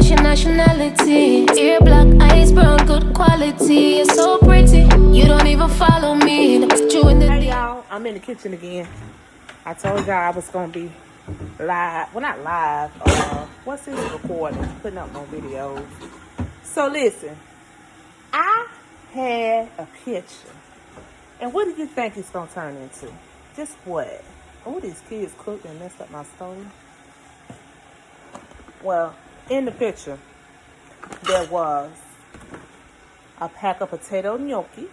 What's your nationality? Ear black, eyes brown, good quality. You're so pretty. You don't even follow me. Put you in the Hey y'all, I'm in the kitchen again. I told y'all I was gonna be live. Well, not live. What's this recording? Putting up more videos. So listen, I had a picture, and what do you think it's gonna turn into? Just what? Oh, these kids cooked and messed up my stove. Well, in the picture, there was a pack of potato gnocchi,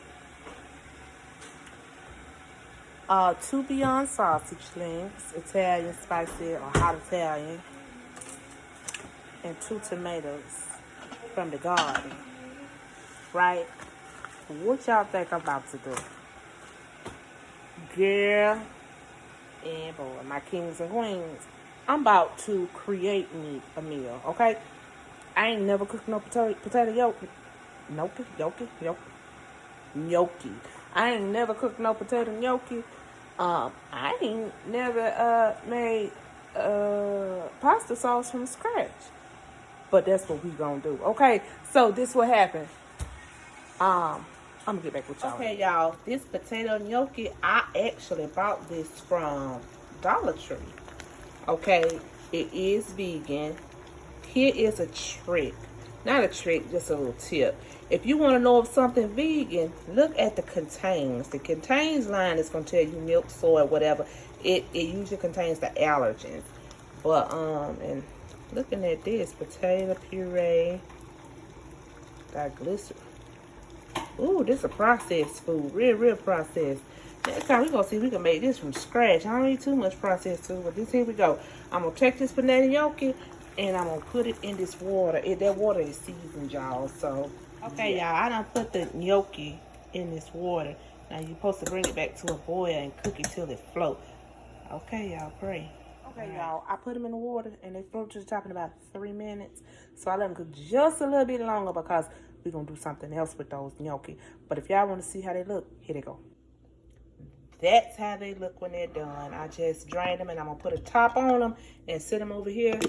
2 Beyond sausage links, Italian spicy or hot Italian, and 2 tomatoes from the garden. Right? What y'all think I'm about to do? Girl and boy, my kings and queens, I'm about to create me a meal, okay? I ain't never cooked no potato gnocchi. I ain't never cooked no potato gnocchi. I ain't never made pasta sauce from scratch. But that's what we gonna do. Okay, so this what happened. I'm gonna get back with y'all. Okay, y'all, this potato gnocchi, I actually bought this from Dollar Tree. Okay, it is vegan. Here is a trick. Not a trick, just a little tip. If you want to know if something vegan, look at the contains. The contains line is going to tell you milk, soy, whatever. It usually contains the allergens. But, and looking at this, potato puree, got glycerin. Ooh, this is a processed food. Real processed. Next time we're going to see if we can make this from scratch. I don't need too much processed food, but here we go. I'm going to take this banana gnocchi and I'm going to put it in this water. That water is seasoned, y'all. So, okay, y'all, I done put the gnocchi in this water. Now, you're supposed to bring it back to a boil and cook it till it floats. Okay, y'all, pray. Okay, y'all, I put them in the water and they float to the top in about 3 minutes. So I let them cook just a little bit longer because we're going to do something else with those gnocchi. But if y'all want to see how they look, here they go. That's how they look when they're done. I just drain them and I'm going to put a top on them and set them over here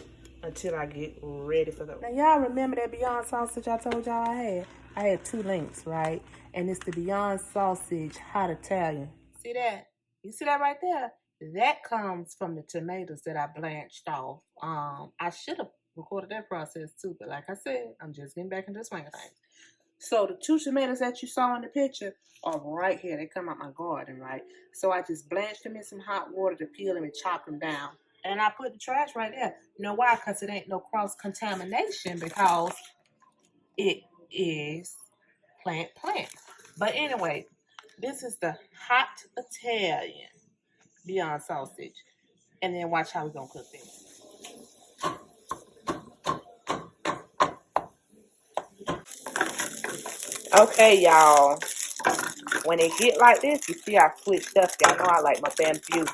until I get ready for those. Now, y'all remember that Beyond sausage I told y'all I had? I had 2 links, right? And it's the Beyond sausage hot Italian. See that? You see that right there? That comes from the tomatoes that I blanched off. I should have recorded that process too, but like I said, I'm just getting back into the swing of things. So the 2 tomatoes that you saw in the picture are right here. They come out my garden, right? So I just blanched them in some hot water to peel them and chop them down. And I put the trash right there. You know why? Because it ain't no cross-contamination because it is plant. But anyway, this is the hot Italian Beyond sausage. And then watch how we're going to cook this. Okay, y'all. When it get like this, you see I switched up. Y'all know I like my bamboo.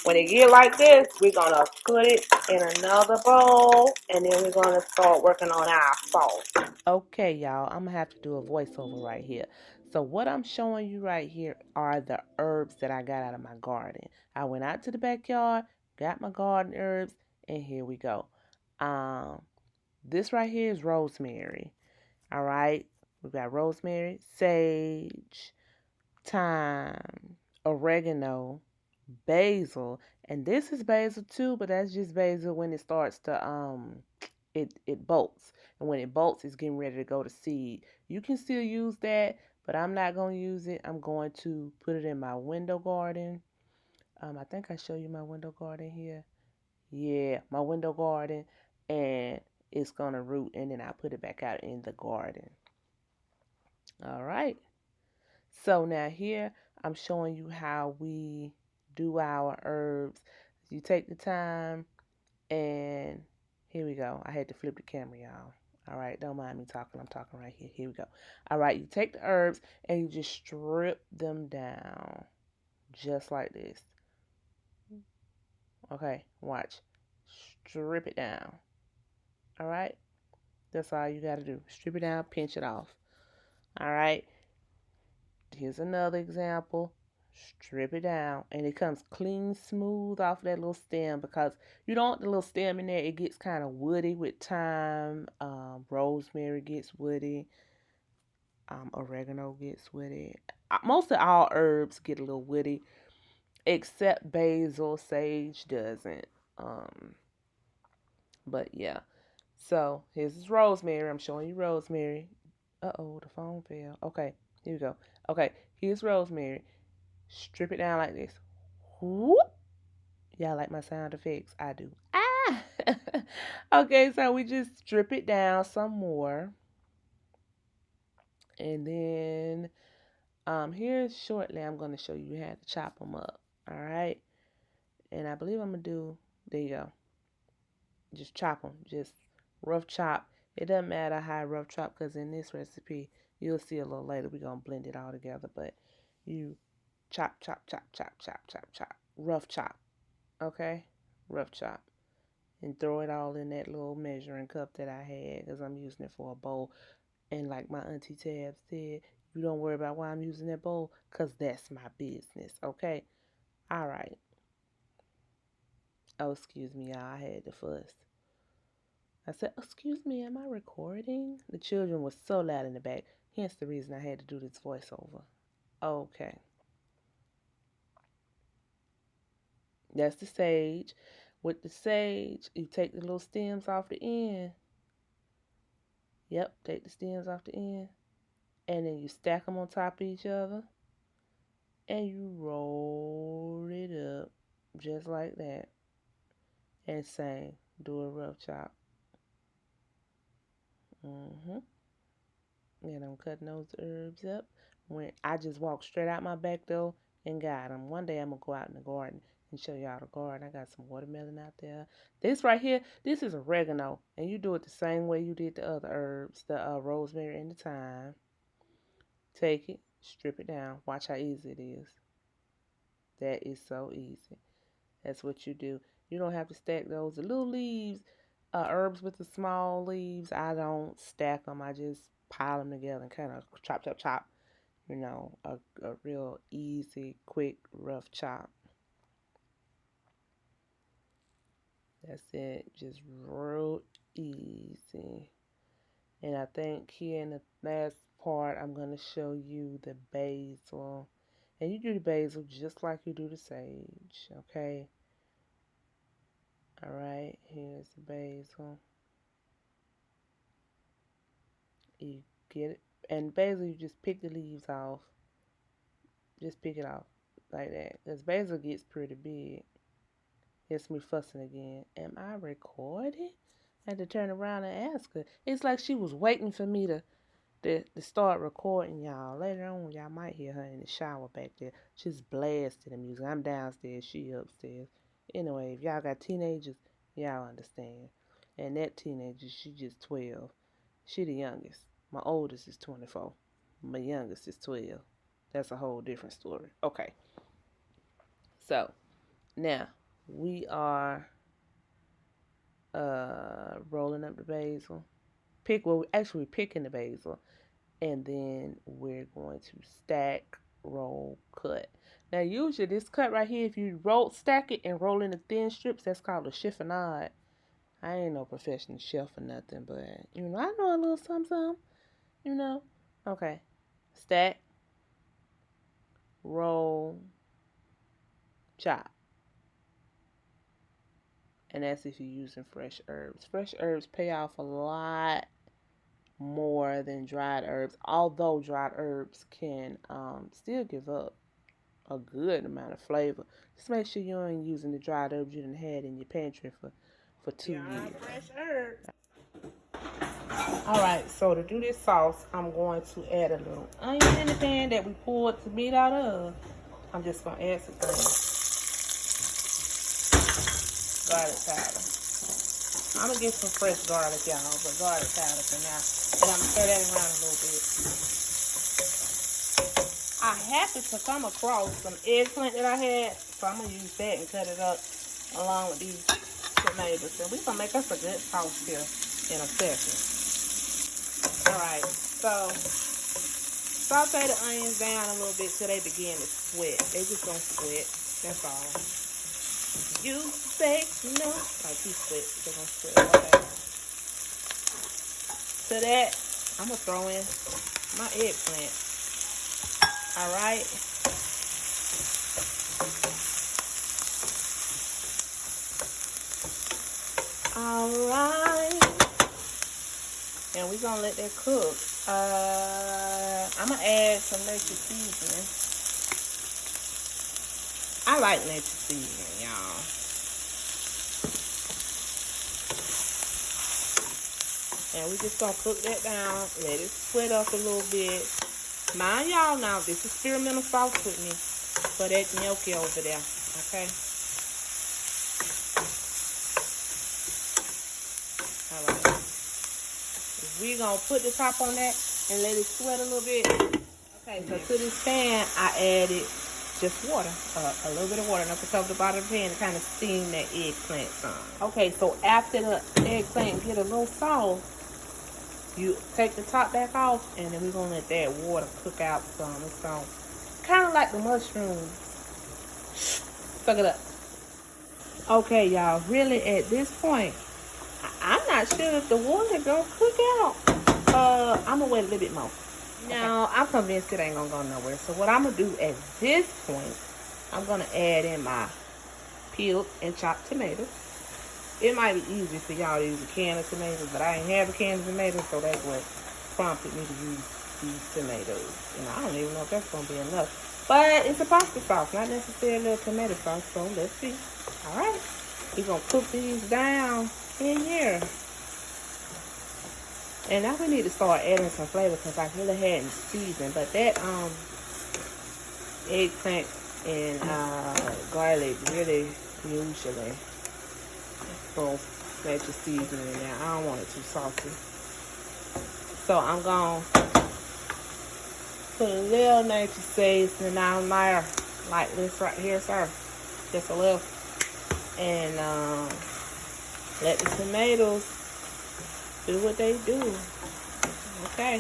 When it get like this, we're going to put it in another bowl. And then we're going to start working on our sauce. Okay, y'all. I'm going to have to do a voiceover right here. So what I'm showing you right here are the herbs that I got out of my garden. I went out to the backyard, got my garden herbs, and here we go. This right here is rosemary. All right. We've got rosemary, sage, thyme, oregano, basil, and this is basil too, but that's just basil when it starts to it bolts. And when it bolts, it's getting ready to go to seed. You can still use that, but I'm not going to use it. I'm going to put it in my window garden. I think I show you my window garden here. Yeah, my window garden, and it's going to root, and then I put it back out in the garden. All right. So now here I'm showing you how we do our herbs. You take the time, and here we go. I had to flip the camera, y'all. All right, don't mind me talking. I'm talking right here. Here we go. All right, you take the herbs and you just strip them down just like this. Okay, watch. Strip it down. All right, that's all you got to do. Strip it down, pinch it off. All right, here's another example. strip it down, and it comes clean, smooth off that little stem, because you don't want the little stem in there. It gets kind of woody with time. Rosemary gets woody. Oregano gets woody. Most of all herbs get a little woody, except basil. Sage doesn't. But yeah. So here's this rosemary. I'm showing you rosemary. Uh-oh, the phone fell. Okay, here we go. Okay, here's rosemary. Strip it down like this. Whoop. Y'all like my sound effects? I do. Ah! Okay, so we just strip it down some more. And then here shortly I'm going to show you how to chop them up. All right? And I believe I'm going to do, there you go. Just chop them. Just rough chop. It doesn't matter how rough chop, because in this recipe, you'll see a little later, we're going to blend it all together. But you chop, chop, chop, chop, chop, chop, chop. Rough chop. Okay? Rough chop. And throw it all in that little measuring cup that I had, because I'm using it for a bowl. And like my auntie Tab said, you don't worry about why I'm using that bowl, because that's my business. Okay? All right. Oh, excuse me, y'all. I had to fuss. I said, excuse me, am I recording? The children were so loud in the back. Hence the reason I had to do this voiceover. Okay. That's the sage. With the sage, you take the little stems off the end. Yep, take the stems off the end. And then you stack them on top of each other. And you roll it up just like that. And same, do a rough chop. And I'm cutting those herbs up. When I just walked straight out my back door and got them. One day I'm going to go out in the garden and show y'all the garden. I got some watermelon out there. This right here, this is oregano. And you do it the same way you did the other herbs, the rosemary and the thyme. Take it, strip it down. Watch how easy it is. That is so easy. That's what you do. You don't have to stack those. The little leaves, herbs with the small leaves, I don't stack them. I just pile them together and kind of chop, chop, chop. You know, a real easy, quick, rough chop. That's it. Just real easy. And I think here in the last part, I'm going to show you the basil. And you do the basil just like you do the sage, okay? All right, here's the basil. You get it. And basil, you just pick the leaves off. Just pick it off like that. Because basil gets pretty big. It's me fussing again. Am I recording? I had to turn around and ask her. It's like she was waiting for me to start recording, y'all. Later on, y'all might hear her in the shower back there. She's blasting the music. I'm downstairs. She upstairs. Anyway, if y'all got teenagers, y'all understand. And that teenager, she just 12. She the youngest. My oldest is 24. My youngest is 12. That's a whole different story. Okay. So, now, we are rolling up the basil. We're picking the basil. And then we're going to stack, roll, cut. Now, usually this cut right here, if you stack it and roll into thin strips, that's called a chiffonade. I ain't no professional chef or nothing, but, I know a little something, Okay. Stack, roll, chop. And that's if you're using fresh herbs. Fresh herbs pay off a lot more than dried herbs, although dried herbs can still give up a good amount of flavor. Just make sure you ain't using the dried herbs you done had in your pantry for 2 years. Fresh herbs. Alright, so to do this sauce, I'm going to add a little onion in the pan that we poured the meat out of. I'm just going to add some garlic powder. I'm going to get some fresh garlic, y'all, but garlic powder for now. And I'm going to stir that around a little bit. I happened to come across some eggplant that I had, so I'm going to use that and cut it up along with these tomatoes. And we're going to make us a good sauce here in a second. Alright, so Saute the onions down a little bit till they begin to sweat. They just gonna sweat. That's all. You say no. Like he sweat. They're gonna sweat. Okay. To that, I'm gonna throw in my eggplant. Alright. Alright. And we're gonna let that cook. I'm gonna add some nature seasoning. I like nature seasoning, y'all. And we just gonna cook that down. Let it sweat up a little bit. Mind y'all now, this is experimental sauce with me for that gnocchi over there. Okay. Alright. We're gonna put the top on that and let it sweat a little bit. Okay, so to this pan, I added just water, a little bit of water, enough to cover the bottom of the pan to kind of steam that eggplant some. Okay, so after the eggplant get a little soft, you take the top back off, and then we're gonna let that water cook out some. It's gonna kind of like the mushrooms. Suck it up. Okay, y'all. Really, at this point, I'm not sure if the water gonna cook out. I'm gonna wait a little bit more. Now, I'm convinced it ain't gonna go nowhere. So what I'm gonna do at this point, I'm gonna add in my peeled and chopped tomatoes. It might be easy for y'all to use a can of tomatoes, but I ain't have a can of tomatoes, so that's what prompted me to use these tomatoes. And I don't even know if that's gonna be enough. But it's a pasta sauce, not necessarily a tomato sauce, so let's see. Alright. We're gonna cook these down in here. And now we need to start adding some flavor because I really hadn't seasoned. But that eggplant and garlic really usually both nature seasoning in there. I don't want it too salty. So I'm going to put a little nature seasoning down there like this right here, sir. Just a little. And let the tomatoes do what they do. Okay.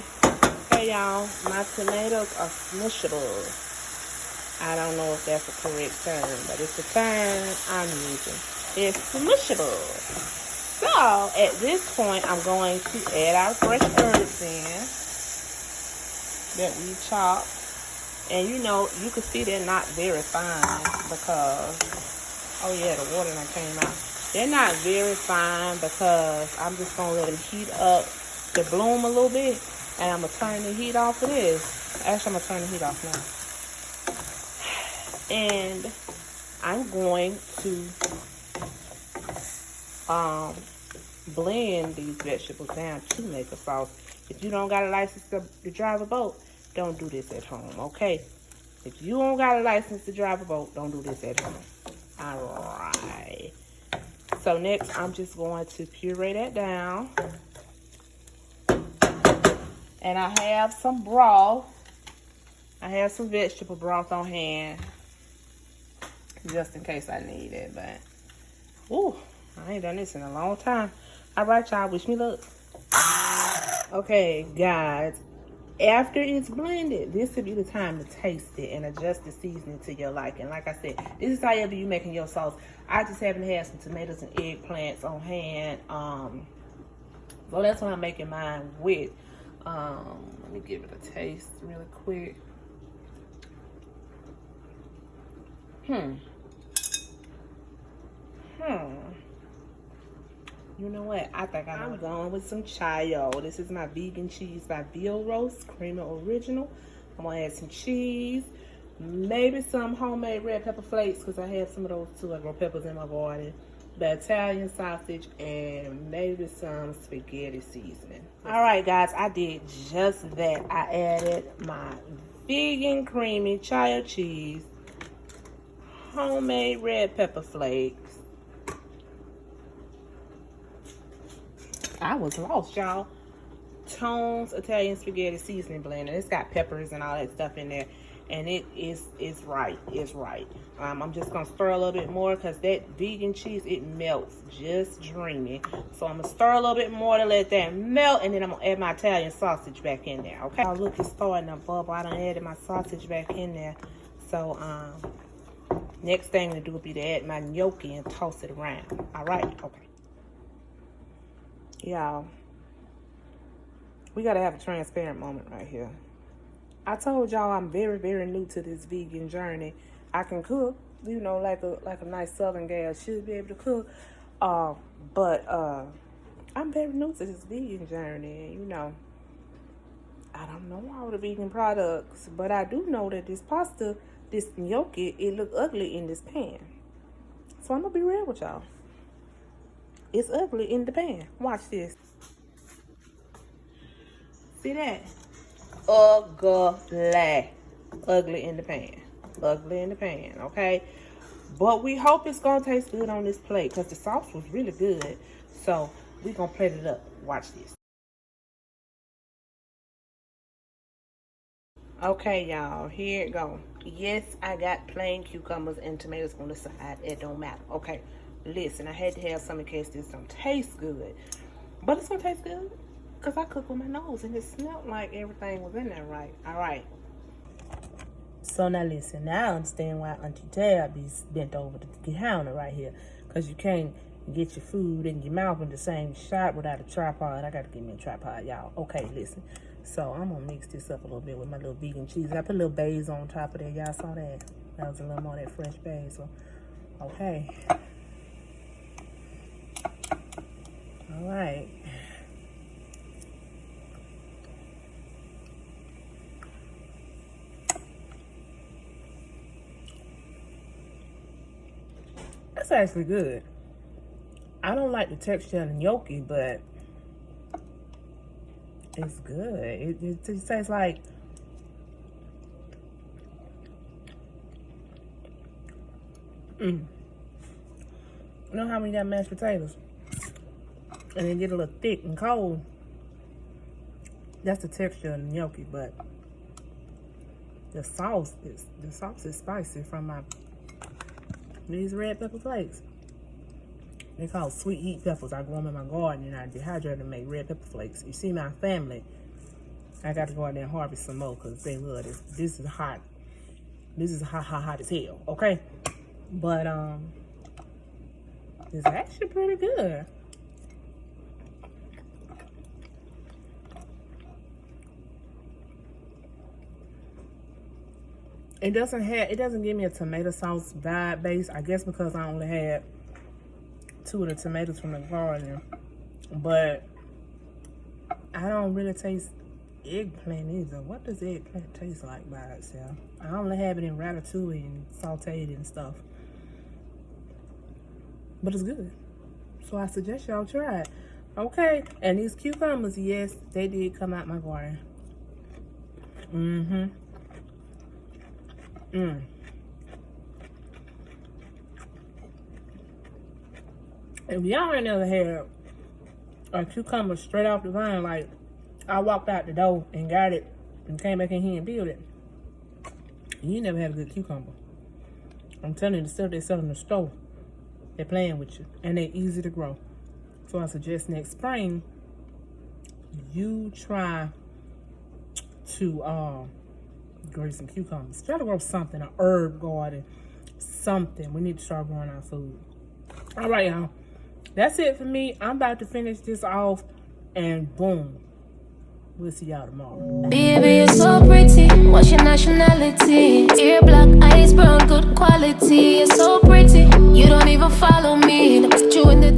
Okay, y'all. My tomatoes are smushable. I don't know if that's a correct term, but it's the term I'm using. It's smushable. So, at this point, I'm going to add our fresh herbs in that we chopped. And you know, you can see they're not very fine because, oh yeah, the water that came out. They're not very fine because I'm just going to let them heat up to bloom a little bit. And I'm going to turn the heat off of this. Actually, I'm going to turn the heat off now. And I'm going to blend these vegetables down to make a sauce. If you don't got a license to drive a boat, don't do this at home, okay? If you don't got a license to drive a boat, don't do this at home. Alright. So next, I'm just going to puree that down. And I have some broth. I have some vegetable broth on hand. Just in case I need it, but... Ooh, I ain't done this in a long time. Alright, y'all. Wish me luck. Okay, guys. After it's blended, this would be the time to taste it and adjust the seasoning to your liking. Like I said, this is however you making your sauce. I just happen to have some tomatoes and eggplants on hand. So that's what I'm making mine with. Let me give it a taste really quick. You know what? I think I'm going with some chayo. This is my vegan cheese by Veal Roast, creamy original. I'm going to add some cheese, maybe some homemade red pepper flakes because I have some of those too. I grow peppers in my garden. The Italian sausage and maybe some spaghetti seasoning. All right, guys, I did just that. I added my vegan creamy chayo cheese, homemade red pepper flakes. I was lost, y'all. Tones Italian spaghetti seasoning blend. And it's got peppers and all that stuff in there. and it's right. It's right. I'm just gonna stir a little bit more because that vegan cheese, it melts just dreamy. So I'm gonna stir a little bit more to let that melt, and then I'm gonna add my Italian sausage back in there. Okay. Oh, look, it's starting to bubble. I done added my sausage back in there. So next thing to do will be to add my gnocchi and toss it around. All right. Okay. Y'all, we gotta have a transparent moment right here. I told y'all I'm very, very new to this vegan journey. I can cook, you know, like a nice Southern gal should be able to cook. But I'm very new to this vegan journey, and you know, I don't know all the vegan products, but I do know that this pasta, this gnocchi, it look ugly in this pan. So I'm gonna be real with y'all. It's ugly in the pan. Watch this. See that? Ugly. Ugly in the pan. Ugly in the pan, okay? But we hope it's gonna taste good on this plate because the sauce was really good. So we're gonna plate it up. Watch this. Okay, y'all, here it go. Yes, I got plain cucumbers and tomatoes on the side. It don't matter. Okay, listen, I had to have some in case this don't taste good. But it's gonna taste good because I cook with my nose and it smelled like everything was in there right. All right. So now listen, now I understand why Auntie Tab is bent over the counter right here. Because you can't get your food in your mouth in the same shot without a tripod. I got to get me a tripod, y'all. Okay, listen. So I'm going to mix this up a little bit with my little vegan cheese. I put a little basil on top of that. Y'all saw that? That was a little more of that fresh basil. Okay. All right. That's actually good. I don't like the texture of the gnocchi, but it's good. It tastes like you know how when you got mashed potatoes and they get a little thick and cold? That's the texture of the gnocchi, but the sauce is spicy from these red pepper flakes. They call sweet heat peppers. I grow them in my garden and I dehydrate them and make red pepper flakes. You see my family, I got to go out there and harvest some more because they love this. This is hot. This is hot as hell, okay? But it's actually pretty good. It doesn't give me a tomato sauce vibe base. I guess because I only had 2 of the tomatoes from the garden. But I don't really taste eggplant either. What does eggplant taste like by itself? I only have it in ratatouille and sauteed and stuff. But it's good. So I suggest y'all try it. Okay, and these cucumbers, yes, they did come out my garden. If y'all ain't never had a cucumber straight off the vine, like I walked out the door and got it and came back in here and peeled it, you never had a good cucumber. I'm telling you, the stuff they sell in the store, they're playing with you and they're easy to grow. So I suggest next spring you try to grow some cucumbers. Try to grow something, an herb garden, something. We need to start growing our food. All right, y'all. That's it for me. I'm about to finish this off and boom. We'll see y'all tomorrow. Baby, you're so pretty. What's your nationality? Ear black, eyes brown, good quality. You're so pretty. You don't even follow me. Look at you in the